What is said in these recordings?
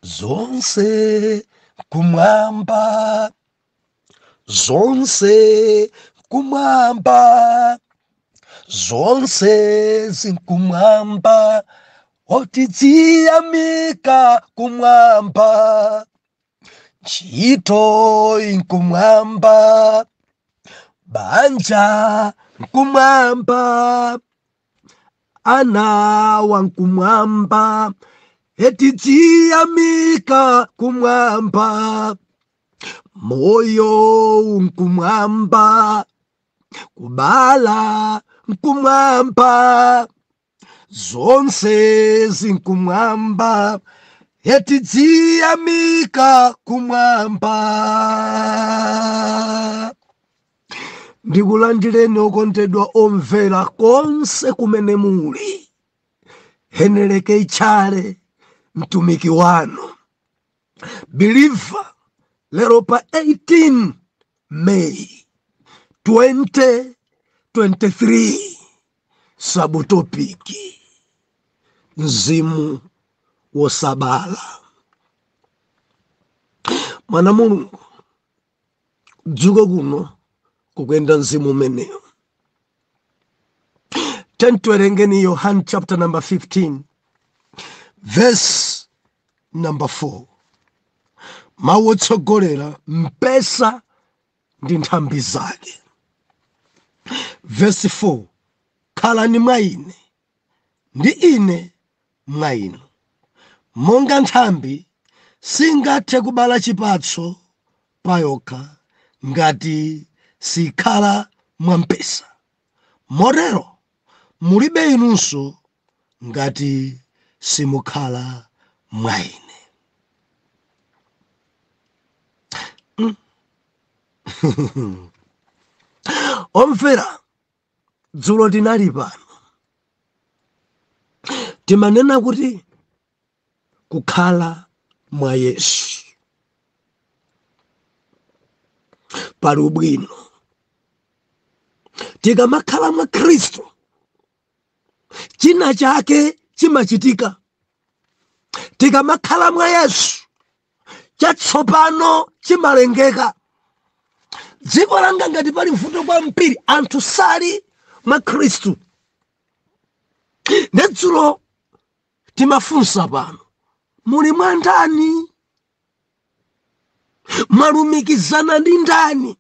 zonse kumwamba, zonse kumwamba, zonse zinkumwamba, otiziyamika kumwamba, ntchito inkumwamba, banja nkumwamba, ana wankumwamba, etiziyamika kumwamba, moyo nkumwamba, kubala nkumwamba, zonse zinkumwamba, etiziyamika kumwamba. Ndikulandireni okondedwa omvera konse kumene muli. Heneleke Tchale mtumiki wanu, believer, lero pa 18 May 2023, sabutopiki mzimu wosabala. Mwana Mulungu, dzuko kuno kukwenda mzimu meneo. Tentuerengeni Yohana chapter number 15 verse number 4. Mawotsogolera mpesa ndi nthambi zake. Verse 4. Khalani mwa ine ndi ine mwa inu. Monga nthambi singathe kubala chipatso payokha ngati sikhala mwa mpesa, motero mulibe inunso ngati simukhala mwa ine. Omvera, dzulo tinali pano timanena kuti kukhala mwa Yesu pali ubwino. Tikamakhala mwa Khristu, china chake chimachitika. Tikamakhala mwa Yesu, chatsopano chimalengeka. Dziko langa ngati pali vuto kwambiri, anthu sali mwa Khristu. Nedzulo timafunsa pano, muli mwa ndani? Mwalumikizana ndi ndani?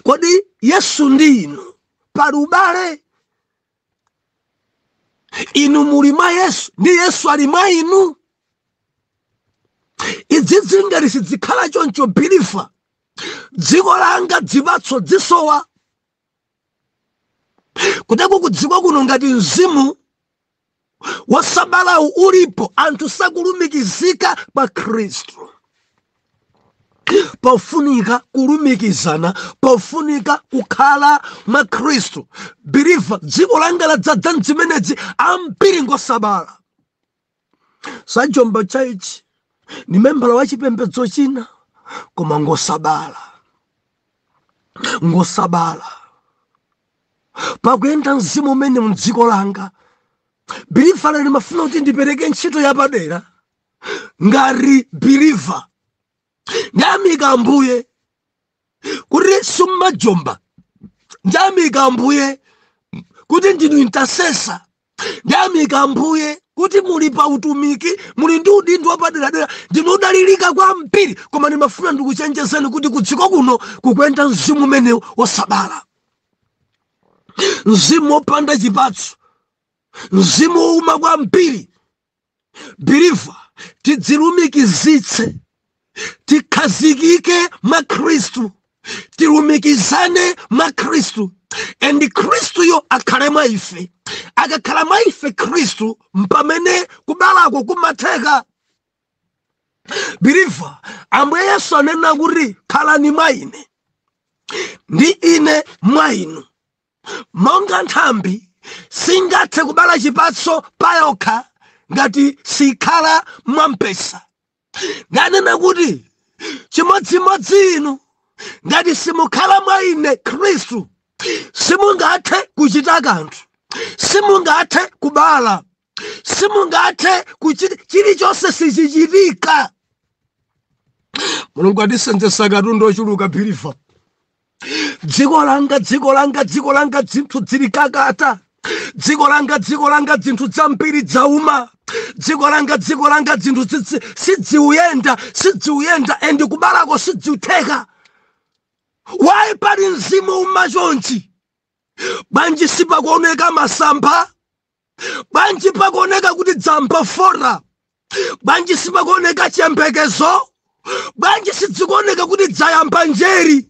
Kodi Yesu ndi inu pali ubale? Inu muli mwa Yesu ndi Yesu ali mwa inu? Idzidzi ngati sidzikhala choncho bilifa, dziko langa dzipatso dzisowa. Kuteko kudziko kuno ngati mzimu wasabala ulipo, anthu sakulumikizika pa Khristu. Pofunika kulumikizana, pofunika kukhala mwa Khristu. Bilifa, dziko langa ladzadza mzimenezi ambiri ngosabala. Sajomba chaichi ni membala wa chipembedzo china, koma ngosabala. Ngosabala. Pakuyenda mzimu umene mdziko langa, bilifa lali mafuna kuti ndipereke ntchito yapadera. Ngati bilifa, ndamika Ambuye kuti sumajomba, ndamika Ambuye kuti ndinu intercessor, ndamika Ambuye kuti muli pa utumiki, muli ndi udindo wapadera, ndinodalirika kwambiri. Koma ndimafuna ndikuchenjezeni kuti kudziko kuno kukwenda mzimu umene wosabala, mzimu wopanda chipatso, mzimu wowuma kwambiri. Bilifa, tidzilumikizitse, tikhazikike mwa Khristu, tilumikizane mwa Khristu, and Khristu yo akhale mwa ife. Akakhala mwa ife Khristu, mpamene kubalako kumatheka. Bilifa, Ambuye Yesu anena kuti khalani mwa ine ndi ine mwa inu. Monga nthambi singathe kubala chipatso payokha ngati sikhala mwa mpesa. Ndanena kuti chimodzimodzi inu ngati simukhala mwa ine Khristu, simungathe kuchita kanthu, simungathe kubala, simungathe chilichonse sichichitika. Mulungu atisenzetsa katundu ochuluka Believe. Dziko langa zinthu zili kakata. Dziko langa zinthu zambiri zauma. Dziko langa zinthu sidziuyenda and kubalako sidziutheka. Why pali mzimu umachonchi? Banji sipakuoneka masamba. Banji pakuoneka kuti dzamba fora. Banji sipakuoneka chiyembekezo. Banji sidzikuoneka kuti dzayamba njeri.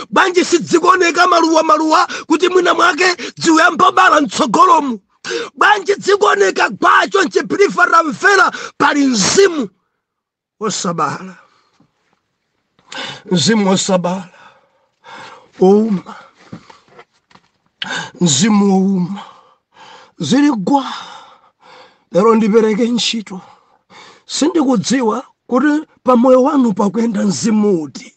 Banji sidzikuoneka maluwa kuti mwina mwake dziuyamba bala mtsogolomu. Banji dzikuoneka kwacho nchipilifa ramfera pali mzimu osabala. Mzimu osabala. Ouma. Mzimu ouma. Ziligwa. Lero ndipereke ntchito. Sindikudziwa kuti pamoyo wanu pakwenda mzimu uti.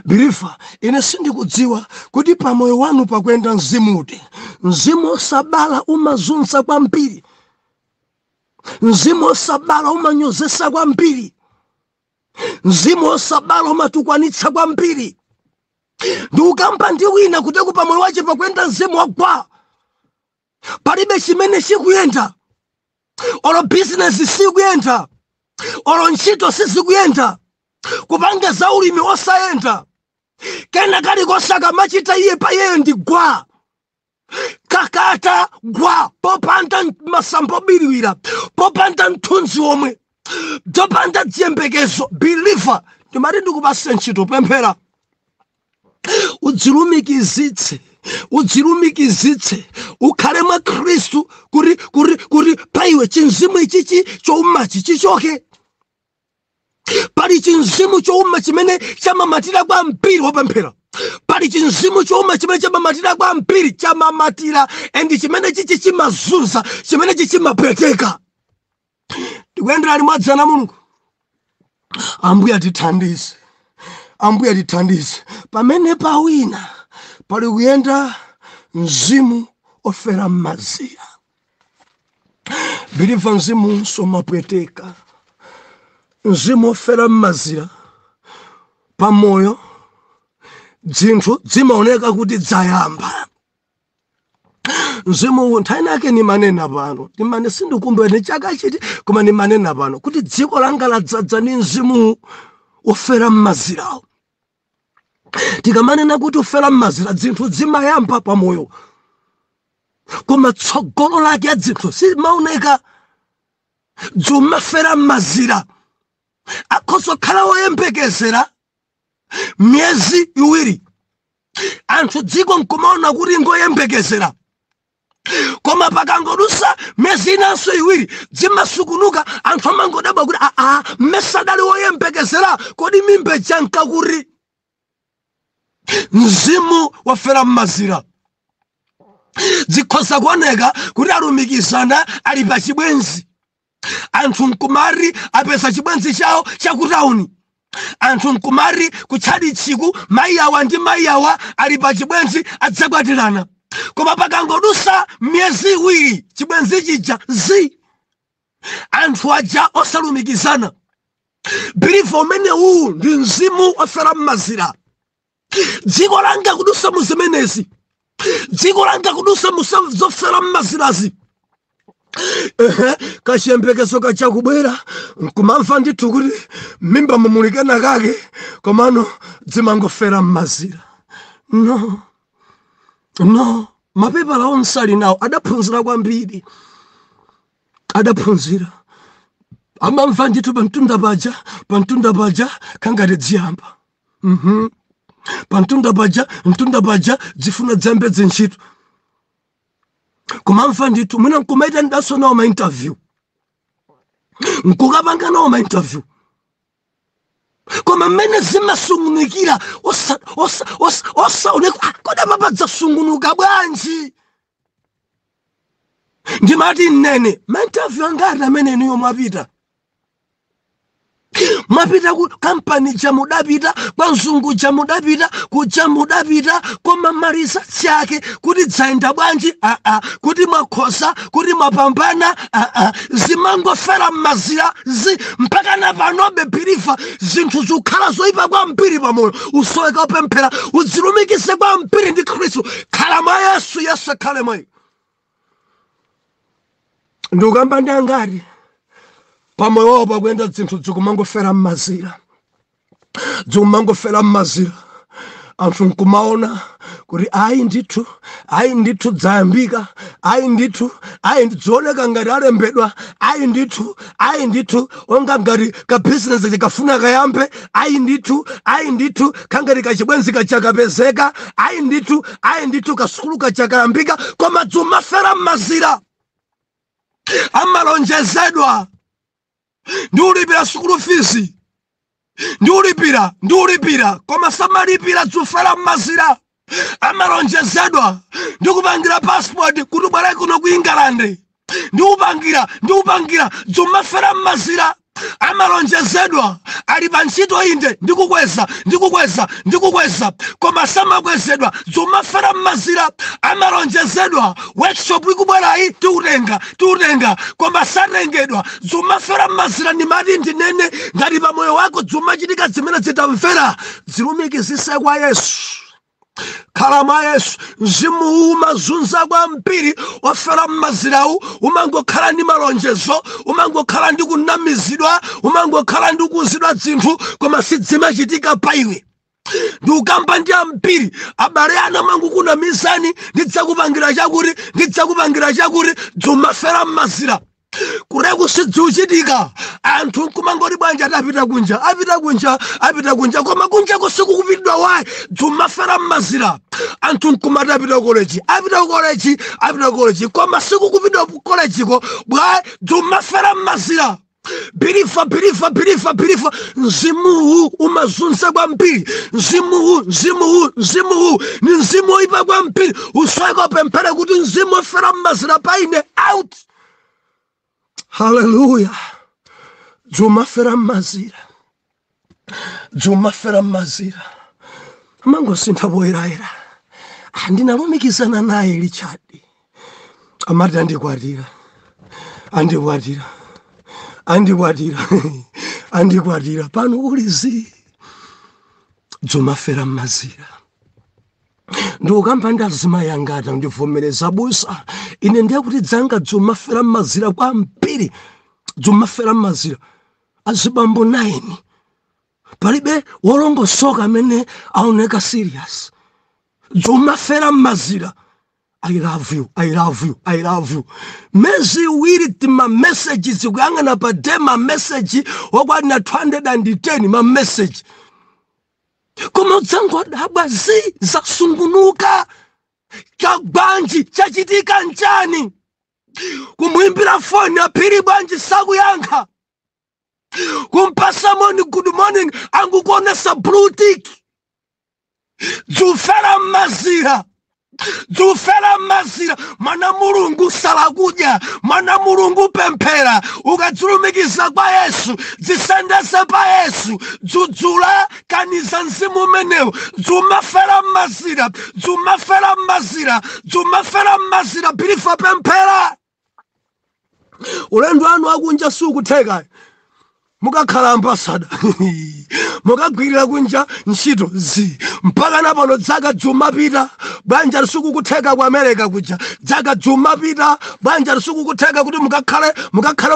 Believe, ine sindikudziwa kuti pamoyo wanu pakwenda mzimu uti. Mzimu osabala umazunza kwambiri. Mzimu osabala umanyozesa kwambiri. Mzimu osabala umatukwanitsa kwambiri. Ndukamba ndi wina kuti pamoyo wache pakwenda mzimu wagwa. Palibe chimene chikuyenda. Olo business sikuyenda. Olo ntchito sizikuyenda. Kupanga za ulimi osayenda. Kena kali kosaka machita iye pa iye ndi gwa. Kakata gwa. Popanda masambo biliwira. Popanda mthunzi omwe. Popanda dziyembekezo. Believer. Ndimati ndikupasa ntchito pemphera. Udzilumikizitse. Ukhale mwa Khristu kuri paiwe chinzimu ichichi choumachi chichoke. Pali chinzimu chouma chimene chamamatira kwa mpiri wopemphera. Pali chinzimu chouma chimene chamamatira kwa mpiri chamamatira and chimene chichi chimazunza, chimene chichi chimapweteka. Tikuyendera ali mwadzana Mulungu. Ambuye atithandize. Ambuye atithandize. Pamene pawina pali kuyenda mzimu ofera mazira. Believe mzimu somapweteka. Mzimu ofera mazira. Pamoyo zinthu zimaoneka kuti dzayamba. Mzimu nthani yake ni manena pano. Nimane sindikumbuka ni chaka chiti koma ni manena pano kuti dziko langa ladzadza ni mzimu ofera mazira. Tikamanena kuti ofera mazira zinthu zimayamba pamoyo. Koma tsogolo lake zinthu simaoneka. Dzumafera mazira. Akhoso khala woyembekezera myezi iwiri. Anthu dziko nkumaona kuti ngoyembekezera. Koma pakangodusa myezi inanso iwiri dzimasukunuka anthu amangodabwa kuti mesadali woyembekezera kodi mimbe chanka kuri. Mzimu wafera mazira. Zikhoza kuoneka kuti alumikizana ali pa chibwenzi. Anthu nkumari apesa chibwenzi chawo chakutauni. Anthu nkumari kuchadi chiku maiyawa ndi maiyawa ali pa chibwenzi adzakwatirana. Koma pakangodusa myezi iwiri chibwenzi chija anthu aja osalumikizana. Believe umene uwu ndi mzimu ofera mazira. Dziko langa kudusa muzimenezi. Dziko langa kudusa musofera mazirazi. Kachiyembekezo kachakubwera nkumamva ndithu kuti mimba mumulikana kake komano dzimangofera mazira. No, mapepala onse ali nawo adaphunzira kwambiri. Adaphunzira. Amamva ndithu pantunda paja kangati dziyamba. Pantunda paja dzifuna dzembe ntchito. Kumamva ndithu mwina nkumaita ndaso nawo ma interview. Nkukapanga nawo ma interview. Koma mmene zimasungunukira osaoneka koda papadza sungunuka bwanji. Ndimati nene ma interview angati amene niyo mwapita. Mapita ku kampani chamudapita, kwa mzungu chamudapita, kuchamudapita, kwa mamarisa chake, kuti dzaenda bwanji, kuti makhosa, kuti mapambana, zimango fera mazira, mpaka na panobe pirifa, zinthu zukhala zoipa kwa mpiri pamoyo, usoweka upemphera, uzilumikise kwa mpiri ndi Khristu, khala mwa Yesu, Yesu khale mwayi. Ndukamba ndi angati, pamoyo wawo pakwenda zinthu zikumangofera m'mazira, zikumangofera m'mazira. Anthu nkumaona kuti ayi ndithu dzayambika, ayi ndithu zioneka ngati alembedwa, ayi ndithu onga ngati ka business chikafuna kayambe, ayi ndithu kangati kachibwenzi kachakapezeka, ayi ndithu kasukulu kachakayambika, koma zimafera m'mazira. Amalonjezedwa, ndiulipira sukulu fees, ndiulipira, koma samalipira zufera m'mazira. Amalonjezedwa, ndikupangira passport kuti ubwere kuno ku England, ndiupangira zimafera m'mazira. Amalonjezedwa, ali pa ntchito inde, ndikukweza, koma samakwezedwa, zimafera m'mazira. Amalonjezedwa, workshop ikubwerayi tiutenga, koma satengedwa, zimafera m'mazira. Ndimati ndinene ngati pa moyo wako zimachitika zimene zitamvera, zilumikizise kwa Yesu. Khala mwa Yesu, mzimu umazunza kwa mpiri wafera m'mazirawu, umangokhala ndi malonjezo, umangokhala ndi kunamizidwa, umangokhala ndi kuuzidwa zinthu, koma sizimachitika pa iwe. Ndikamba ndi ampiri, abale ana mangu kunamizani, ndidzakupangira chakuti, zimafera m'mazira. Kuregu sidziuchitika, anthu nkumangoti bwanji apita kunja, koma kunja kusikukupitidwa wayi, zimafera m'mazira. Anthu nkumati apita college, koma sikukupitidwa college-ko bwayi, zimafera m'mazira. Birifa, mzimu umazunza kwa mpiri, mzimu ni mzimu oyipa kwa mpiri, usweka upemphera kuti mzimu ofera m'mazira paine out. Hallelujah. Zimafera m'mazira. Mango sinthaboyeraera. Ndinalumikizana naye Richard. Amati andikwatira. Pano ulizi. Zimafera m'mazira. Ndikamba ndazima yangata ndivomereza busa. Ine ndiye kuti dzanga zimafera m'mazira kwa mpiri. Zimafera m'mazira. Azibambo 9. Palibe wolongosoka amene aoneka serious. Zimafera m'mazira. I love you. Mezi wiri tima messages kuyangana pa dema message wakwana 210 ma message. Koma udzango dabwa zasungunuka, chagbanji chachitika nchani, kumuimbira foni apiri bwanji sakuyankha, kumpasa moni good morning angukuonesa blue tick. Zufera m'mazira, mana mulungu salakudya, mana mulungu pemphera, ukadzulumikiza kwa Yesu, zisendese pa Yesu, dzudzula kaniza mzimu umenewu. Zimafera m'mazira, birifa pemphera. Ulendo wanu akunja sukutheka, mukakhala ambasada, mukagwirira kunja ntchito mpaka napano dzaka zimapita, banja lisikukutheka ku America kuja, dzaka zimapita, banja lisikukutheka kuti mukakhale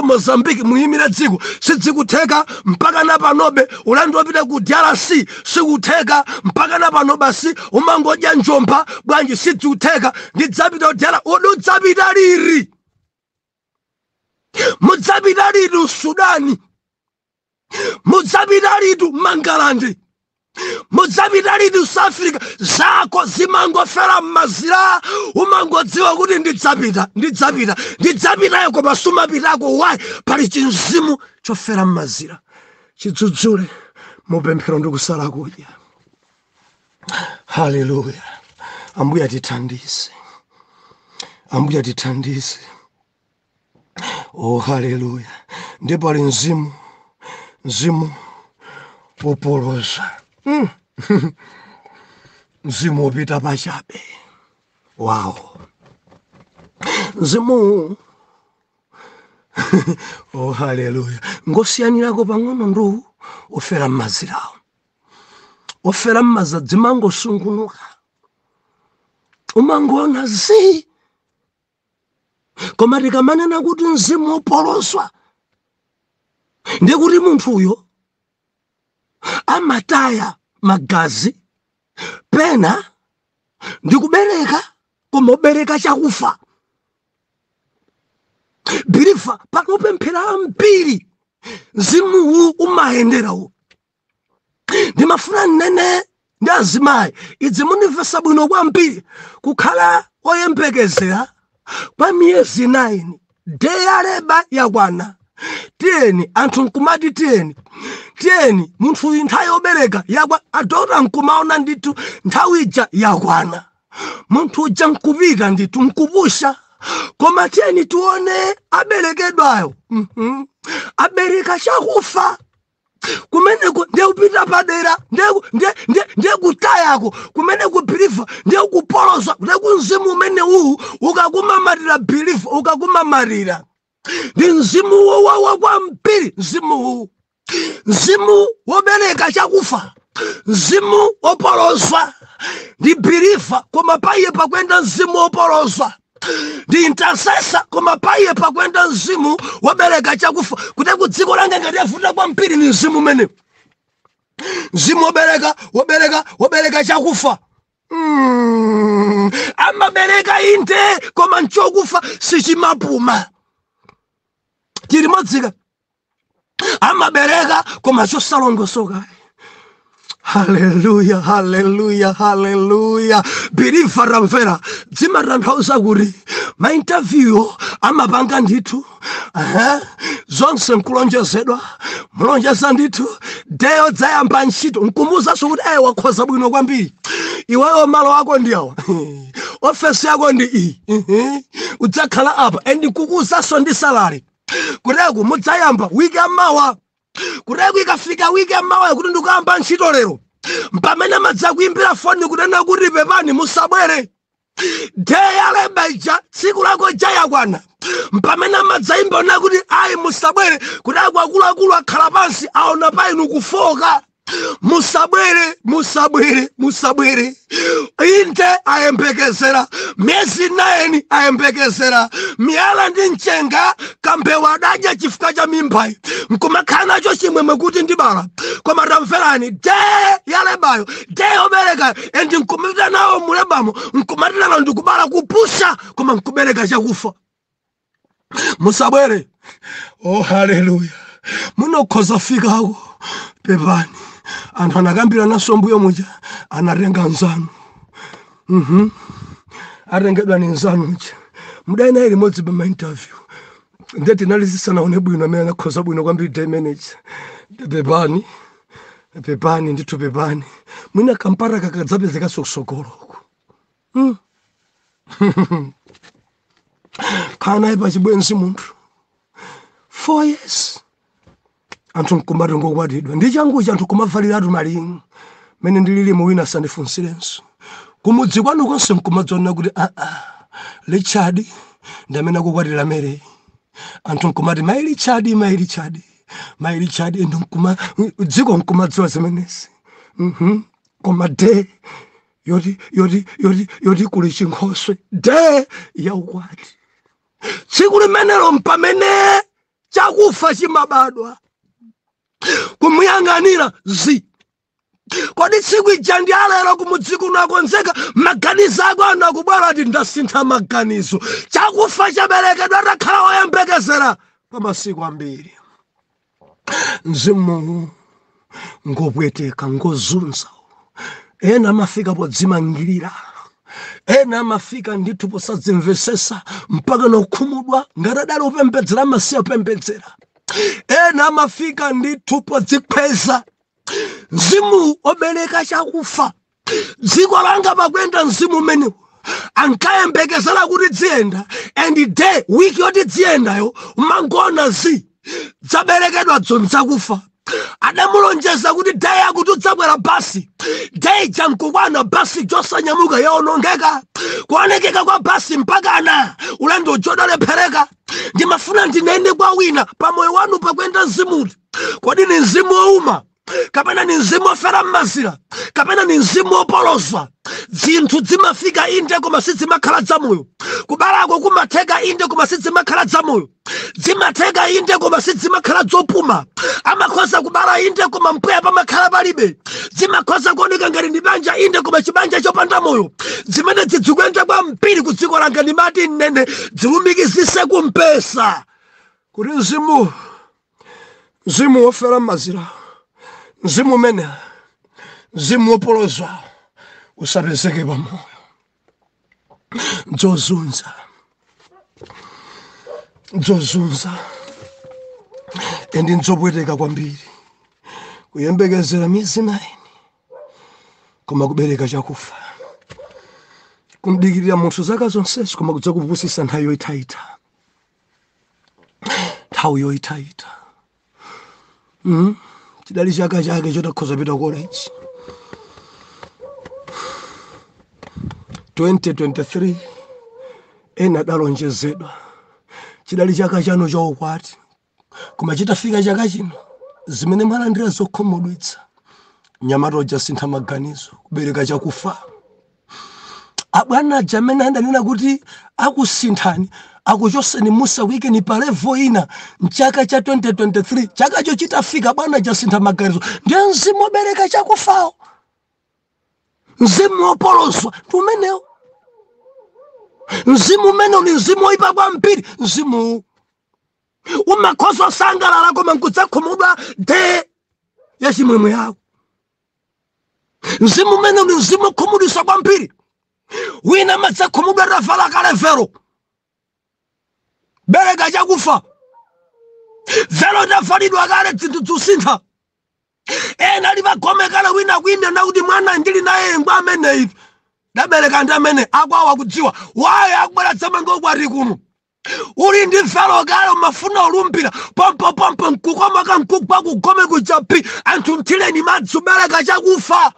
Mozambique muyimire dziko, sizikutheka mpaka napanobe. Ulendo wapita ku DRC sikutheka mpaka napano, basi umangodya njomba bwanji sizikutheka. Ndidzapita kudala, udzapita liri? Mudzapita liri Sudani? Mudzapita liri Mangalande? Mudzapita liri South Africa? Zako zimangofera m'mazira, umangodziwa kuti ndidzapita koma sumapitako. Why? Pali chinzimu chofera m'mazira. Chidzudzule mupemphero ndi kusala kudya. Hallelujah. Ambuye atithandize. Oh hallelujah. Ndipo ali mzimu mzimu wopoloza mzimu wopita pachabe. Wow. Mzimu oh haleluya. Ngosiyanirako pang'ono ndo ofera mmazirawo. Ofera mmaza dzimango sungunuka. Umangona zi. Koma tikamanena kuti mzimu wopoloswa ndekuti munthu uyo amataya magazi pena ndikubereka koma ubereka chakufa. Birifa panopemphera ambiri mzimu umayenderawo. Ndimafuna nene ndi azimayi idzi munimvesa bwino kwambiri kukhala oyembekezera kwa miyezi 9 deya leba yakwana. Tiyeni anthu nkumati tiyeni munthu uyu nthawi yobereka yakwa adota nkumaona ndithu nthawi ija yakwana. Munthu uja nkupita ndithu nkupusha. Koma tiyeni tuone aberekedwayo abereka chakufa. Kumeneko ndiye kupita padera ndiye kutayako kumeneko belief ndiye kupoloswa ndiye mzimu umene uwu ukakumamarira belief ukakumamarira ndi mzimu wawa kwambiri. Mzimu wobereka chakufa, mzimu wopoloswa ndi belief koma paiye pakwenda mzimu wopoloswa. Ndi intercessor koma paiye pakwenda mzimu wobereka chakufa. Kuti kudziko langa ngati yavuta kwambiri ni mzimu umene. Mzimu wobereka chakufa. Amabereka inde koma nchokufa sichimapuma. Chilimodzika amabereka koma chosalongosoka. Hallelujah, hallelujah, hallelujah. Believe ramvera dzima ranthauza kuti ma interview amapanga ndithu zonse nkulonjezedwa mulonjeza ndithu deyo dzayamba ntchito nkumuza kuti wakhoza bwino kwambiri iweyo malo ako ndiyawo ofesi yako ndi iyi udzakhala apa and kukuzaso ndi salary kuteku mudzayamba wiki amawa. Kuteku ikafika wiki amawa kuti ndikuyamba ntchito lero mpamene madzakuimbira foni kunena kuti pepani musabwere. Deya leba ija tsiku lako jayakwana mpamene madzayimba ona kuti ayi musabwere kuti akuluakulu akhala pansi aona painu kufoka. Musabwere inde ayembekezera miyezi 9 ayembekezera miyala ndi mchenga kambewa adadya chifukwa cha mimbayi nkumakhala nacho chimwemwe kuti ndibala. Koma tamverani deya lebayo deya oberekayo endi nkumapita nawo mulebamo nkumatira nawo ndikubala kupusha koma nkubereka chakufa. Musabwere. Oh haleluya. Munokhoza fikako pepani. Anthu anakambira naso mbuyo muja anatenga nzanu. Atengedwa ni nzanu muja mudaina ili modzi pa interview ndeti nalizisana one bwino amene anakhoza bwino kwambiri day manager. Pepani ndithu pepani mwina kampara kakadzapezeka sokosokolo. Kana ipa chibwenzi munthu 4 years. Anthu nkumati ngokwatidwa ndi changu cha anthu kumavaliratu malinga mene ndilili muwina sandifunsirenso kumudzi kwanu konse nkumadzona kuti Richard ndamene kukwatira mere. Anthu nkumati mai Richard ndo dziko nkumadziwa zimenezi. Koma de yoti kuli chinkhoswe de yaukwati tsiku limenelo mpamene chakufa chimabadwa kumuyang'anira zi. Kodi tsiku ija ndi alero kumudziko unakonzeka maganizo ako anu akubwera ati ndasintha maganizo. Chakufa chaberekedwa atakhala oyembekezera pa masiku ambiri. Mzimu ngopweteka ngozunza. Ena amafika podzimangirira. Ena amafika ndithu posadzimvesesa mpaka nokhumudwa ngati adali upembedzera masiya upembedzera. Ena amafika ndithu podzikweza. Mzimu obereka chakufa. Dziko langa pakwenda mzimu umenewu ankayembekezera kuti dziyenda and day wiki yoti dziyendayo umangona zi dzaberekedwa dzonzakufa. adamulonjeza kuti day akutudzabwera basi day jamkukwana basi josanyamuka yaonongeka kuonekeka kwa basi mpakana ulendo ujodalephereka. Ndimafuna ndinene kwa wina pamoyo wanu pakwenda mzimu. Kodi ni mzimu wouma kapena ni mzimu wofera m'mazira kapena ni mzimu wopoloswa? Zinthu zimafika inde koma sizimakhala zamoyo. Kubalako kumatheka inde koma sizimakhala zamoyo. Zimatheka inde koma sizimakhala zopuma. Amakhoza kubala inde koma mpweya pamakhala palibe. Zimakhoza kuoneka ngati ndi banja inde koma chibanja chopanda moyo. Zimene zidzikwenda kwa mpiri ku dziko langa ndimati nene zilumikizise kumpesa kuti mzimu wofera m'mazira, mzimu umene mzimu wopoloswa usapezeke pamoyo. Nzozunza endi nzopweteka kwambiri kuyembekezera miyezi 9 koma kubereka chakufa. Kumdikirira munthu zaka zonsezo koma kudza kupusisa nthawi yoyitayita. Chidali chaka chake chotakhoza pita college. 2023 ena dalonjezedwa chidali chaka chano chaukwati koma chitafika chaka chino zimene malandira zokhomodwitsa nyamato jasintha maganizo kubereka chakufa. Abwana jamene andanena kuti akusinthani akuchoseni musa wikeni pa level ina mchaka cha 2023 chaka cho chitafika bwana jasintha maganizo ndiye mzimu wobereka chakufawo. Mzimu wopoloswa tumenewo. Mzimu umene ni mzimu woipa kwa mpiri. Mzimu umakhoza sangalala koma nkudzakhumudwa de ya chimwemwe yako. Mzimu umene ni mzimu wokhumudwisa kwa mpiri. Wina madzakhumudwa ravala kale vero bereka chakufa. Vero ndavalidwa kale zinthu zusintha. Ena livagomekala wina kwimya na kuti mwana ndili naye ngwa amene ivi ndabereka ndi amene akwawa kudziwa waye akubwera tsamango kwati kuno uli ndi vero kale umafuna ulumpira pompo nkukoma kankukwa kugome kuchapi anthu mthileni madzi ubereka chakufa.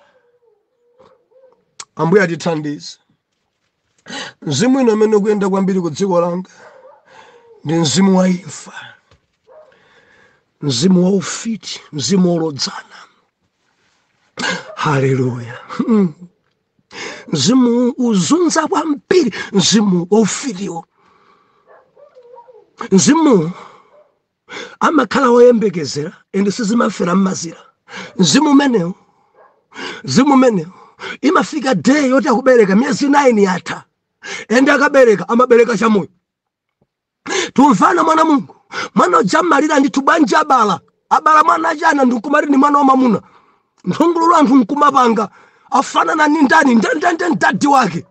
Ambuye atithandize. Mzimu ino amene kuyenda kwambiri ku dziko langa ndi mzimu wa imfa, mzimu wa ufiti, mzimu olodzana. Haleluya. Mzimu uzunza kwambiri, mzimu wa ufitiwo. Mzimu amakhala woyembekezera ende sizimafera m'mazira. Mzimu umenewo imafika day yoti akubereka miyezi 9 yatha ende akabereka amabereka chamoyo. Tumfana mwana Mungu mwana ojamalira ndithu banja abala mwana jana ndikumari ni mwana wa mamuna nthungululu anthu nkumapanga afanana ni ndani ndadi wake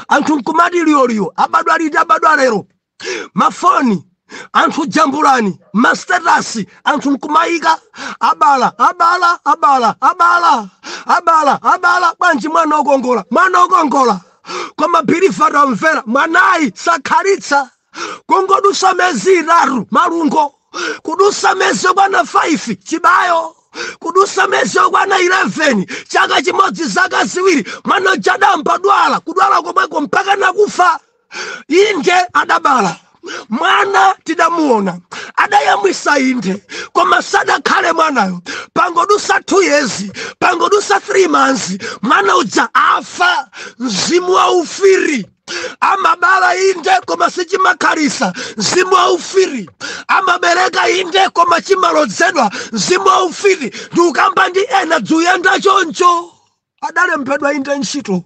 anthu nkumati liyo abadwa lero mafoni anthu jambulani mastatasi anthu nkumaika abala banji mwana okongola koma birifara mvera mwanayi sakhalitsa kungodusa mezi 3 malungo kudusa mezi okwana 5 chibayo kudusa mezi okwana 11 chaka chimodzi zaka ziwiri mwana jadamba kudwala komweko mpaka nakufa. Inde adabala mwana tidamuona adayamwisa inde koma sadakhale mwanayo pangodusa 2 years pangodusa 3 months mwana uja afa. Mzimu wa ufiri amabala inde koma sichimakhalisa. Mzimu wa ufiri amabereka inde koma chimalodzedwa. Mzimu wa ufiri ndikamba ndi ena dzuyenda choncho adalembedwa inde ntchito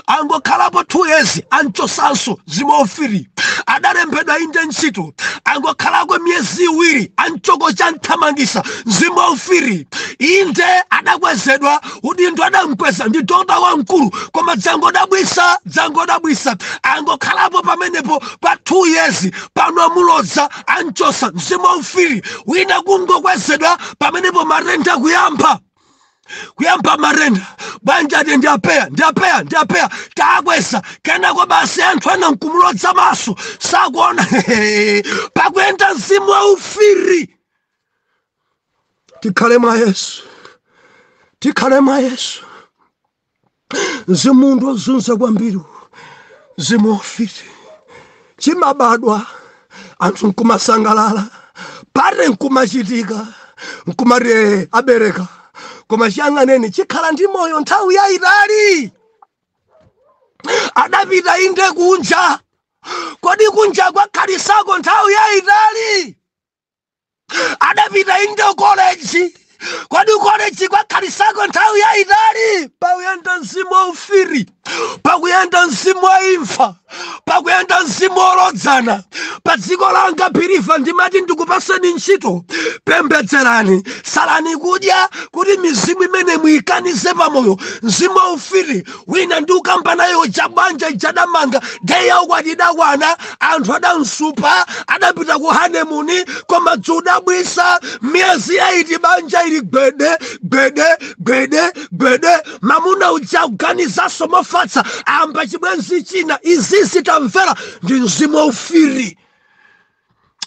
angokhalapo 2 years anchosanso. Mzimu wa ufiri adalembedwa inde ntchito angokhalako miyezi 2 anchoko chanthamangisa. Mzimu wa ufiri inde adakwezedwa udindo adamkweza ndi dota wamkulu koma dzangodabwisa angokhalapo pamenepo pa 2 years pano amulodza anchosa. Mzimu wa ufiri wina kungokwezedwa pamenepo marenda kuyamba marenda banja ndiapeya takwesa kenako basi anthu ana nkumulodza maso sakuona pakwenda mzimu wa ufiri. tikhale mwa Yesu, tikhale mwa Yesu. Mzimu ozunza kwambiri, mzimu ofiti chimabadwa anthu nkumasangalala, pare nkumachitika, nkumari abereka, koma chiyang'aneni chikhala ndi moyo nthawi yayitali. Adapita inde kunja, kodi kunja kwakhalisako nthawi yayitali. Adapita inde college, kodi college kwakhalisako nthawi yayitali. Pakuyenda mzimu waufiri, pakuyenda mzimu wa imfa, pakuyenda mzimu olodzana. Pa dziko langa Biriva ndimati ndikupaseni ntchito, pembedzerani, salani kudya, kuti mizimu imene muyikanize pamoyo. Mzimu waufiri wina ndi ukamba nayo chabanja ichadamanga deya ukwatidakwana, anthu adamsupa, adapita ku honeymoon, koma dzudabwisa miyezi yaiti banja ili gwede gwede gwede gwede. Mamuna uja uganizaso mofatsa amba chibwenzi china. Izi tamvera ndi mzimu waufiri.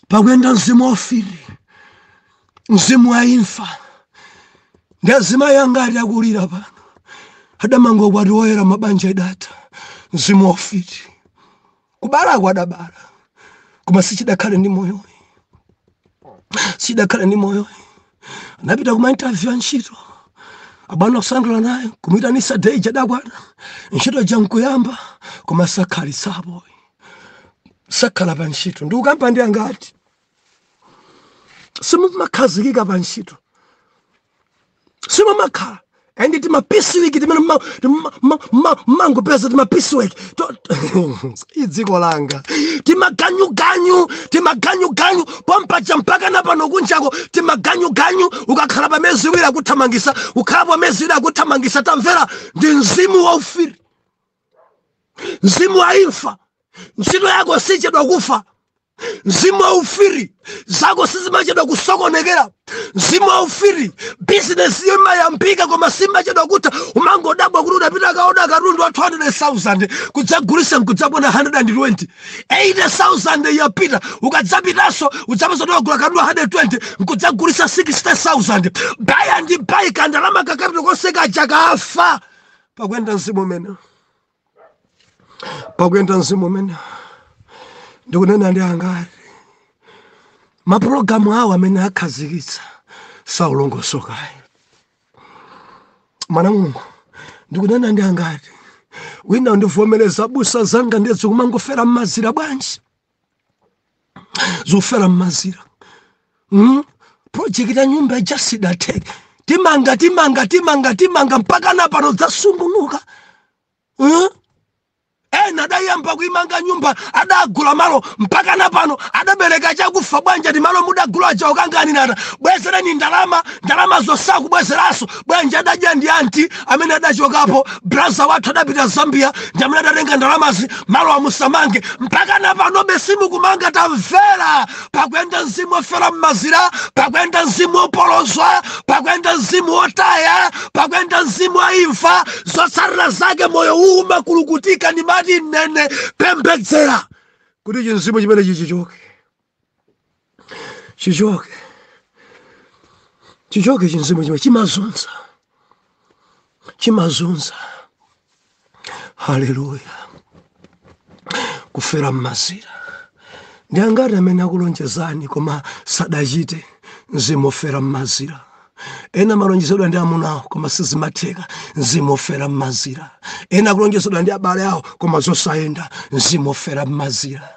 Pakuyenda mzimu waufiri, mzimu wa imfa. Ndazima yangati akulira pano, adamango kwati woyera mabanja idata. Mzimu waufiri kubala kwadabala, koma sichidakhale ndi moyo, sichidakhale ndi moyo. Anapita kuma interview ya ntchito, abana kusangala naye kumuyitanisa day chadakwana, ntchito jankuyamba, koma sakhali sabo, sakhala pa ntchito. Ndi ukamba ndi angati simumakhazikika pa ntchito, simumakhala and timapisi wiki timene mango pesa timapisi wiki idziko langa timaganyu pompacha mpaka napano kunchako timaganyu. Ukakhala pa mezi iwiri akuthamangisa, ukhala pa mezi iwiri akuthamangisa. Tamvera ndi mzimu waufiri, mzimu wa imfa. Ntchito yako sichedwa kufa. Mzimu waufiri zako sizimachedwa kusokonekera. Mzimu waufiri business yomayambika koma simachedwa kuta. Umangodabwa kuti udapita kaoda katundu wa 200,000 kudzagulisa nkudzabona 120, 80,000 yapita. Ukadzapitaso udzapasa ndogula katundu wa 120 nkudzagulisa 60,000. Baya ndi bayi kandalama kakapita koseka chakafa. Pakuyenda mzimu umene, pakuyenda mzimu umene. Ndikunena ndi angati maprogramu awo amene akhazikitsa saulongosoka. Mwana Mulungu, ndikunena ndi angati wina ndivomereza busa zanga ndizo kumangofera mmazira bwanji, zofera mmazira. Project ya nyumba ijasidateke timanga mpaka napano zasungunuka. Nadayamba kuimanga nyumba, adagula malo mpaka napano adabereka chakufa bwanja ndi malo mudagula cha ukangani nana. Bwezera ni ndalama zosaku bwezeraso bwanja adadya ndi anti amene adachokapo. Brother wathu adapita Zambia ndi amene adatenga ndalamazi malo amusamange mpaka napano besimu kumanga. Tamvera pakuyenda mzimu ofera mmazira, pakuyenda mzimu opolozwa, pakuyenda mzimu otaya, pakuyenda mzimu wa imfa. Zotsatira zake moyo uma kulukutika ni mati nene. Pembedzera kuti chinzimu chimene chichoke chinzimu chimene chimazunza. Haleluya. Kufera mmazira ndi angati amene akulonjezani koma sadachite mzimu ofera mmazira. Ena malonjezedwa ndi amunawo koma sizimatheka, mzimu ofera mmazira. Ena akulonjezedwa ndi abale awo koma zosayenda, mzimu ofera mmazira.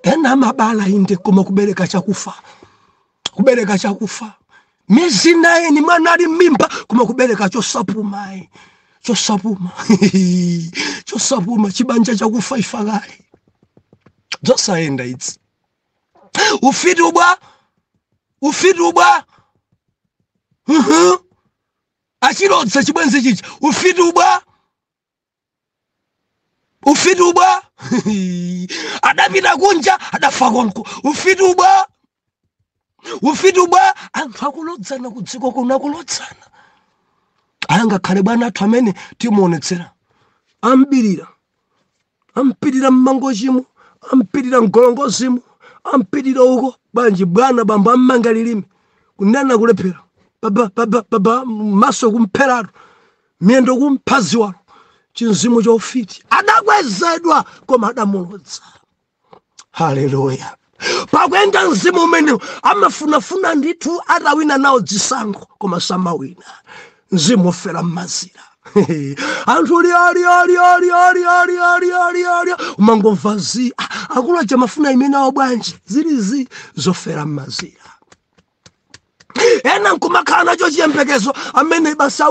Ena mabala inde koma kubereka chakufa. Miezi 9 mwana ali mimba koma kubereka chosapuma. Chosapuma chibanja chakufa ifakali. Zosayenda idzi. Ufiti ubwa. Achilodza chibwenzi chichi. Ufiti ubwa. Adapita kunja adafa konko. Ufiti ubwa. Anthu akulodzana kudziko kunakulodzana. Angakhale bwana athu amene timuonetsera ambirira mmangochimu, ampirira mgolongozimu, ampirira uko banji bwana bamba mmanga lilime. kunena kulephera baba maso kumpheratu miyendo kumphazi walo chinzimu chofiti adakwezedwa koma adamulodza. Haleluya. Pakwenda mzimu umene amafunafuna ndithu atawina nawo dzisankho koma samawina. Mzimu ofera mmazira. Anthu ali umangomva zi akulu aja mafuna imene awo bwanji zilizi zofera mmazira. Ena nkumakhala nacho chiyembekezo amene basi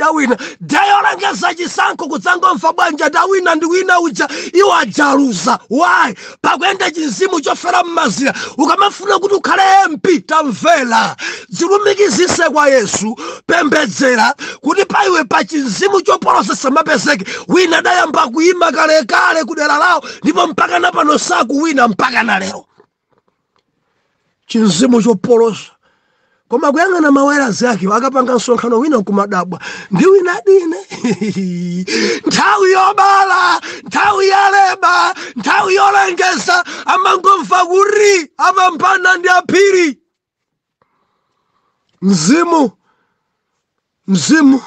awina dayolengeza chisankho kudzangomva bwanja dawina ndi wina uja iwo ajaluza. Why? Pakwenda chizimu chofera mmazira. Ukamafuna kuti ukhale MP tamvera zilumikizise kwa Yesu, pembedzera kuti paiwe pa chizimu chopolosa samapezeke. Wina dayamba kuima kale kudera lawo ndipo mpaka napano sakuwina mpaka na lero. Chizimu chopolosa koma kuyang'ana mawera zake akapanga nsonkhano wina kumadabwa ndi wina dine. Nthawi yobala, nthawi yaleba, nthawi yolengesa amangomva kuri apampana ndi aphiri. Mzimu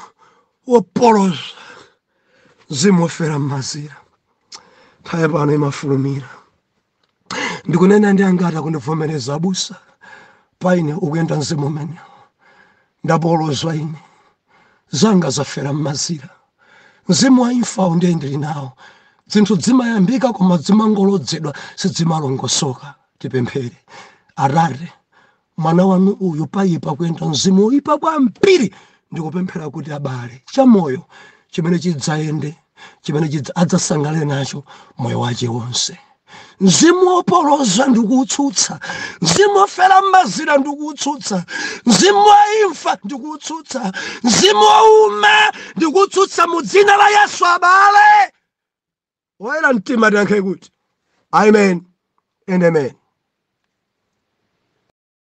wopolosa, mzimu ofera mmazira. Nthawi pano imafulumira ndikunena ndi angati kundivomereza abusa paine ukuyenda mzimu umene ndapolozwa ine zanga zafera mmazira. Mzimu wa imfa ndiye ndili nawo. Zinthu zimayambika koma zimangolodzedwa sizimalongosoka. Tipemphere Atate mwana wanu uyu paipa kuyenda mzimu uyipa kwambiri ndikupemphera kuti abale chamoyo chimene chidzayende chimene adzasangalale nacho moyo wache wonse. Mzimu opoloza ndikutsutsa, mzimu ofera mmazira ndikutsutsa, mzimu wa imfa ndikutsutsa, mzimu uma ndikutsutsa mu dzina la Yesu abale. Oyera mtima tiyankhe kuti amen and amen.